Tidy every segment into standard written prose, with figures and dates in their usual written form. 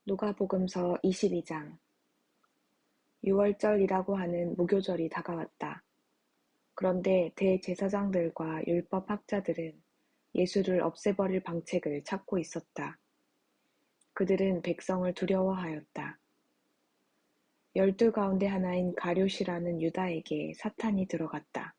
누가복음서 22장. 유월절이라고 하는 무교절이 다가왔다. 그런데 대제사장들과 율법학자들은 예수를 없애버릴 방책을 찾고 있었다. 그들은 백성을 두려워하였다. 12 가운데 하나인 가룟이라는 유다에게 사탄이 들어갔다.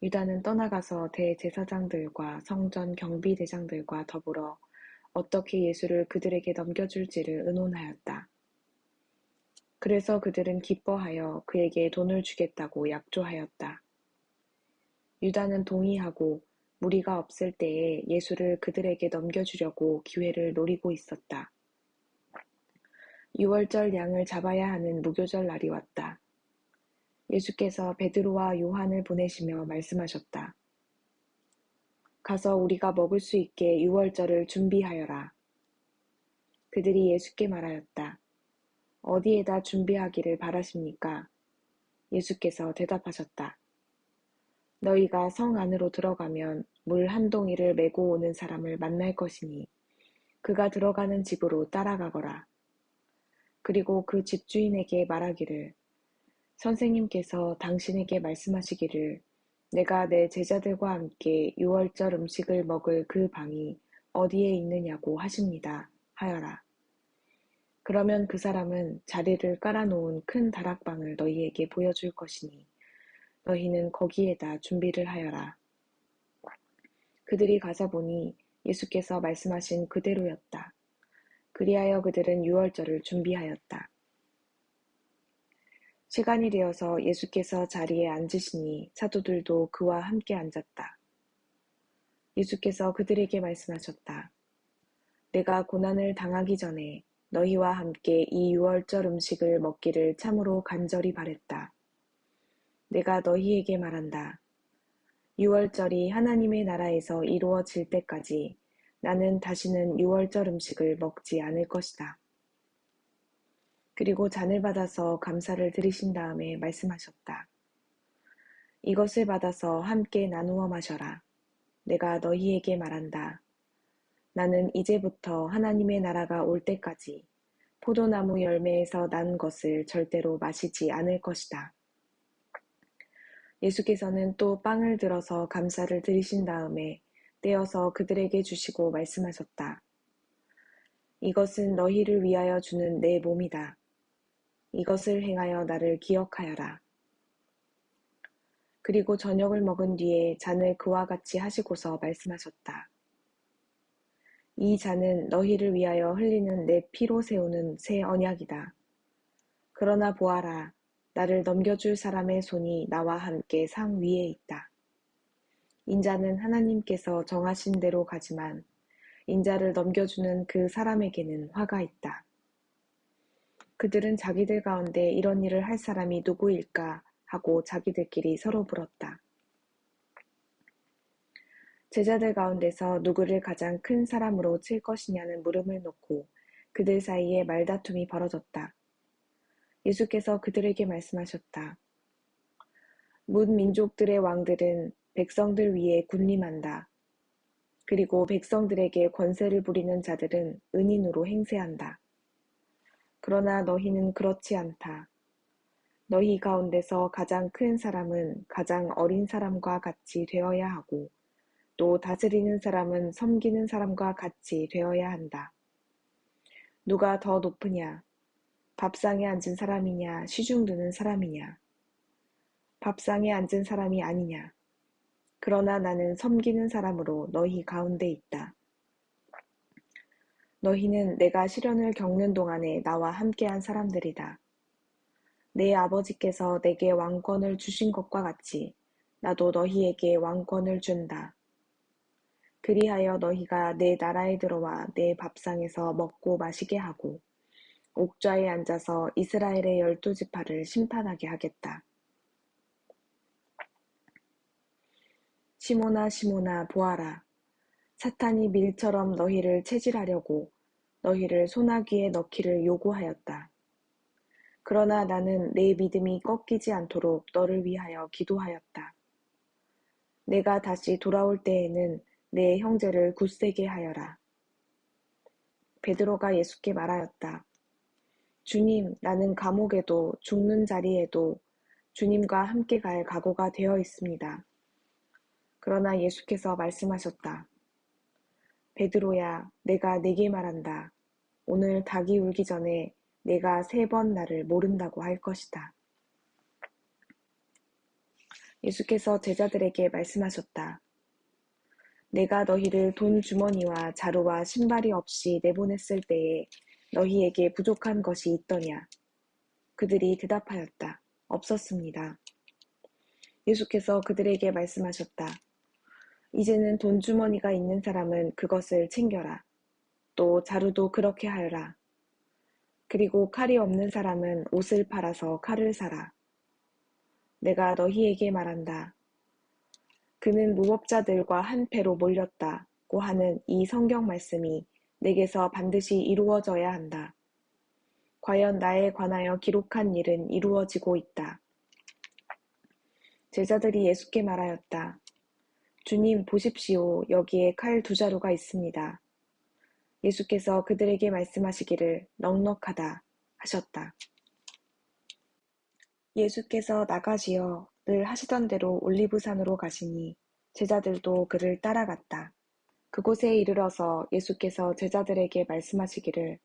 유다는 떠나가서 대제사장들과 성전 경비대장들과 더불어 어떻게 예수를 그들에게 넘겨줄지를 의논하였다. 그래서 그들은 기뻐하여 그에게 돈을 주겠다고 약조하였다. 유다는 동의하고 무리가 없을 때에 예수를 그들에게 넘겨주려고 기회를 노리고 있었다. 유월절 양을 잡아야 하는 무교절 날이 왔다. 예수께서 베드로와 요한을 보내시며 말씀하셨다. 가서 우리가 먹을 수 있게 유월절을 준비하여라. 그들이 예수께 말하였다. 어디에다 준비하기를 바라십니까? 예수께서 대답하셨다. 너희가 성 안으로 들어가면 물 한 동이를 메고 오는 사람을 만날 것이니 그가 들어가는 집으로 따라가거라. 그리고 그 집주인에게 말하기를 선생님께서 당신에게 말씀하시기를 내가 내 제자들과 함께 유월절 음식을 먹을 그 방이 어디에 있느냐고 하십니다. 하여라. 그러면 그 사람은 자리를 깔아놓은 큰 다락방을 너희에게 보여줄 것이니 너희는 거기에다 준비를 하여라. 그들이 가서 보니 예수께서 말씀하신 그대로였다. 그리하여 그들은 유월절을 준비하였다. 시간이 되어서 예수께서 자리에 앉으시니 사도들도 그와 함께 앉았다. 예수께서 그들에게 말씀하셨다. 내가 고난을 당하기 전에 너희와 함께 이 유월절 음식을 먹기를 참으로 간절히 바랬다. 내가 너희에게 말한다. 유월절이 하나님의 나라에서 이루어질 때까지 나는 다시는 유월절 음식을 먹지 않을 것이다. 그리고 잔을 받아서 감사를 드리신 다음에 말씀하셨다. 이것을 받아서 함께 나누어 마셔라. 내가 너희에게 말한다. 나는 이제부터 하나님의 나라가 올 때까지 포도나무 열매에서 난 것을 절대로 마시지 않을 것이다. 예수께서는 또 빵을 들어서 감사를 드리신 다음에 떼어서 그들에게 주시고 말씀하셨다. 이것은 너희를 위하여 주는 내 몸이다. 이것을 행하여 나를 기억하여라. 그리고 저녁을 먹은 뒤에 잔을 그와 같이 하시고서 말씀하셨다. 이 잔은 너희를 위하여 흘리는 내 피로 세우는 새 언약이다. 그러나 보아라, 나를 넘겨줄 사람의 손이 나와 함께 상 위에 있다. 인자는 하나님께서 정하신 대로 가지만 인자를 넘겨주는 그 사람에게는 화가 있다. 그들은 자기들 가운데 이런 일을 할 사람이 누구일까 하고 자기들끼리 서로 물었다. 제자들 가운데서 누구를 가장 큰 사람으로 칠 것이냐는 물음을 놓고 그들 사이에 말다툼이 벌어졌다. 예수께서 그들에게 말씀하셨다. 문민족들의 왕들은 백성들 위에 군림한다. 그리고 백성들에게 권세를 부리는 자들은 은인으로 행세한다. 그러나 너희는 그렇지 않다. 너희 가운데서 가장 큰 사람은 가장 어린 사람과 같이 되어야 하고 또 다스리는 사람은 섬기는 사람과 같이 되어야 한다. 누가 더 높으냐? 밥상에 앉은 사람이냐? 시중 드는 사람이냐? 밥상에 앉은 사람이 아니냐? 그러나 나는 섬기는 사람으로 너희 가운데 있다. 너희는 내가 시련을 겪는 동안에 나와 함께한 사람들이다. 내 아버지께서 내게 왕권을 주신 것과 같이 나도 너희에게 왕권을 준다. 그리하여 너희가 내 나라에 들어와 내 밥상에서 먹고 마시게 하고 옥좌에 앉아서 이스라엘의 12지파를 심판하게 하겠다. 시몬아 시몬아 보아라. 사탄이 밀처럼 너희를 체질하려고 너희를 소나기에 넣기를 요구하였다. 그러나 나는 내 믿음이 꺾이지 않도록 너를 위하여 기도하였다. 내가 다시 돌아올 때에는 내 형제를 굳세게 하여라. 베드로가 예수께 말하였다. 주님, 나는 감옥에도 죽는 자리에도 주님과 함께 갈 각오가 되어 있습니다. 그러나 예수께서 말씀하셨다. 베드로야, 내가 네게 말한다. 오늘 닭이 울기 전에 내가 3번 나를 모른다고 할 것이다. 예수께서 제자들에게 말씀하셨다. 내가 너희를 돈 주머니와 자루와 신발이 없이 내보냈을 때에 너희에게 부족한 것이 있더냐? 그들이 대답하였다. 없었습니다. 예수께서 그들에게 말씀하셨다. 이제는 돈 주머니가 있는 사람은 그것을 챙겨라. 또 자루도 그렇게 하여라. 그리고 칼이 없는 사람은 옷을 팔아서 칼을 사라. 내가 너희에게 말한다. 그는 무법자들과 한 패로 몰렸다고 하는 이 성경 말씀이 내게서 반드시 이루어져야 한다. 과연 나에 관하여 기록한 일은 이루어지고 있다. 제자들이 예수께 말하였다. 주님 보십시오. 여기에 칼 2자루가 있습니다. 예수께서 그들에게 말씀하시기를 넉넉하다 하셨다. 예수께서 나가시어 늘 하시던 대로 올리브산으로 가시니 제자들도 그를 따라갔다. 그곳에 이르러서 예수께서 제자들에게 말씀하시기를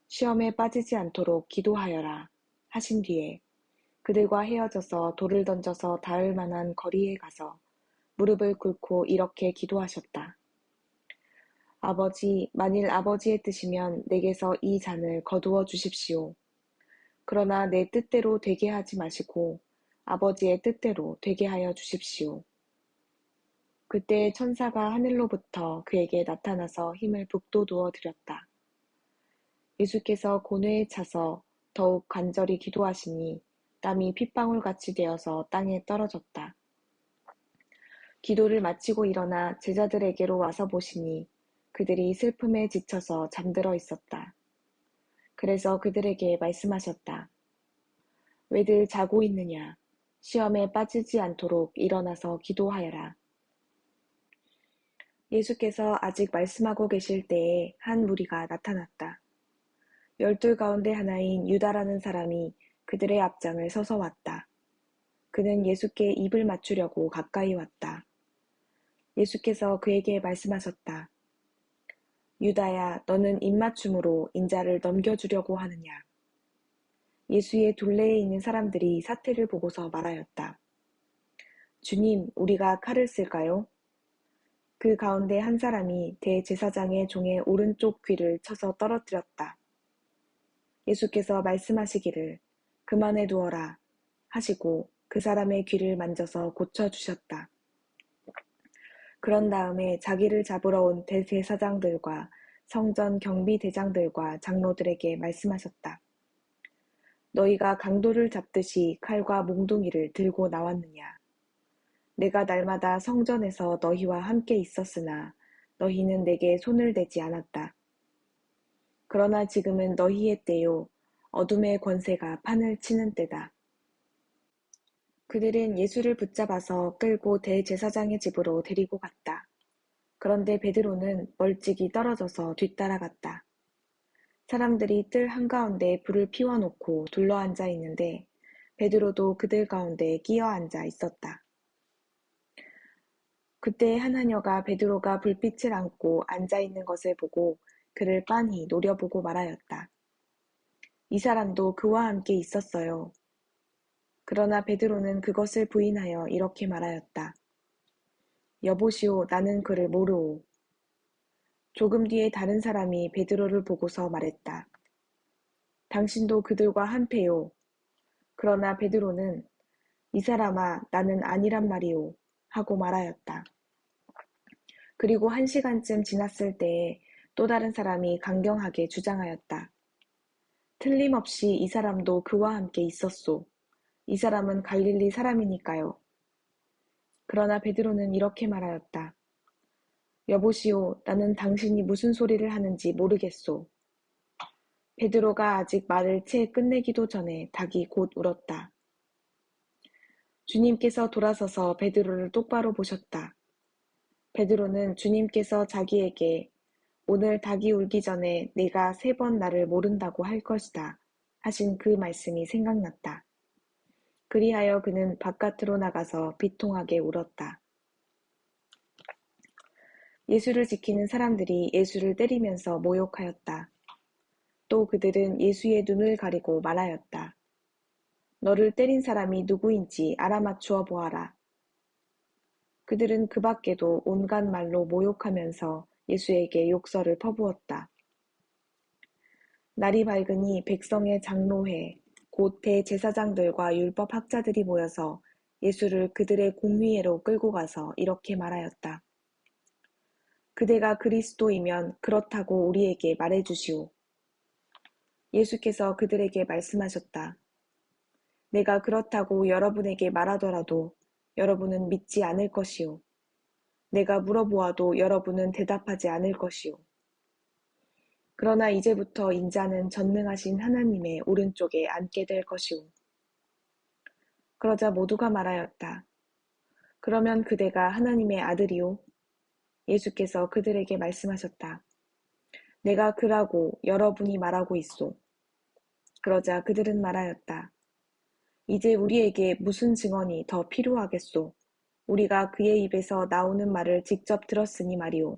시험에 빠지지 않도록 기도하여라 하신 뒤에 그들과 헤어져서 돌을 던져서 닿을 만한 거리에 가서 무릎을 꿇고 이렇게 기도하셨다. 아버지, 만일 아버지의 뜻이면 내게서 이 잔을 거두어 주십시오. 그러나 내 뜻대로 되게 하지 마시고 아버지의 뜻대로 되게 하여 주십시오. 그때 천사가 하늘로부터 그에게 나타나서 힘을 북돋우어 드렸다. 예수께서 고뇌에 차서 더욱 간절히 기도하시니 땀이 핏방울같이 되어서 땅에 떨어졌다. 기도를 마치고 일어나 제자들에게로 와서 보시니 그들이 슬픔에 지쳐서 잠들어 있었다. 그래서 그들에게 말씀하셨다. 왜들 자고 있느냐? 시험에 빠지지 않도록 일어나서 기도하여라. 예수께서 아직 말씀하고 계실 때에 한 무리가 나타났다. 12 가운데 하나인 유다라는 사람이 그들의 앞장을 서서 왔다. 그는 예수께 입을 맞추려고 가까이 왔다. 예수께서 그에게 말씀하셨다. 유다야, 너는 입맞춤으로 인자를 넘겨주려고 하느냐? 예수의 둘레에 있는 사람들이 사태를 보고서 말하였다. 주님, 우리가 칼을 쓸까요? 그 가운데 한 사람이 대제사장의 종의 오른쪽 귀를 쳐서 떨어뜨렸다. 예수께서 말씀하시기를 그만해 두어라 하시고 그 사람의 귀를 만져서 고쳐주셨다. 그런 다음에 자기를 잡으러 온 대제사장들과 성전 경비대장들과 장로들에게 말씀하셨다. 너희가 강도를 잡듯이 칼과 몽둥이를 들고 나왔느냐? 내가 날마다 성전에서 너희와 함께 있었으나 너희는 내게 손을 대지 않았다. 그러나 지금은 너희의 때요 어둠의 권세가 판을 치는 때다. 그들은 예수를 붙잡아서 끌고 대제사장의 집으로 데리고 갔다. 그런데 베드로는 멀찍이 떨어져서 뒤따라갔다. 사람들이 뜰 한가운데 불을 피워놓고 둘러앉아 있는데 베드로도 그들 가운데 끼어 앉아 있었다. 그때 한 하녀가 베드로가 불빛을 안고 앉아 있는 것을 보고 그를 빤히 노려보고 말하였다. 이 사람도 그와 함께 있었어요. 그러나 베드로는 그것을 부인하여 이렇게 말하였다. 여보시오, 나는 그를 모르오. 조금 뒤에 다른 사람이 베드로를 보고서 말했다. 당신도 그들과 한패요. 그러나 베드로는 이 사람아, 나는 아니란 말이오. 하고 말하였다. 그리고 1시간쯤 지났을 때에 또 다른 사람이 강경하게 주장하였다. 틀림없이 이 사람도 그와 함께 있었소. 이 사람은 갈릴리 사람이니까요. 그러나 베드로는 이렇게 말하였다. 여보시오, 나는 당신이 무슨 소리를 하는지 모르겠소. 베드로가 아직 말을 채 끝내기도 전에 닭이 곧 울었다. 주님께서 돌아서서 베드로를 똑바로 보셨다. 베드로는 주님께서 자기에게 오늘 닭이 울기 전에 내가 3번 나를 모른다고 할 것이다 하신 그 말씀이 생각났다. 그리하여 그는 바깥으로 나가서 비통하게 울었다. 예수를 지키는 사람들이 예수를 때리면서 모욕하였다. 또 그들은 예수의 눈을 가리고 말하였다. 너를 때린 사람이 누구인지 알아맞추어 보아라. 그들은 그 밖에도 온갖 말로 모욕하면서 예수에게 욕설을 퍼부었다. 날이 밝으니 백성의 장로회, 곧 대제사장들과 율법학자들이 모여서 예수를 그들의 공회로 끌고 가서 이렇게 말하였다. 그대가 그리스도이면 그렇다고 우리에게 말해주시오. 예수께서 그들에게 말씀하셨다. 내가 그렇다고 여러분에게 말하더라도 여러분은 믿지 않을 것이오. 내가 물어보아도 여러분은 대답하지 않을 것이오. 그러나 이제부터 인자는 전능하신 하나님의 오른쪽에 앉게 될 것이오. 그러자 모두가 말하였다. 그러면 그대가 하나님의 아들이오? 예수께서 그들에게 말씀하셨다. 내가 그라고 여러분이 말하고 있소. 그러자 그들은 말하였다. 이제 우리에게 무슨 증언이 더 필요하겠소? 우리가 그의 입에서 나오는 말을 직접 들었으니 말이오.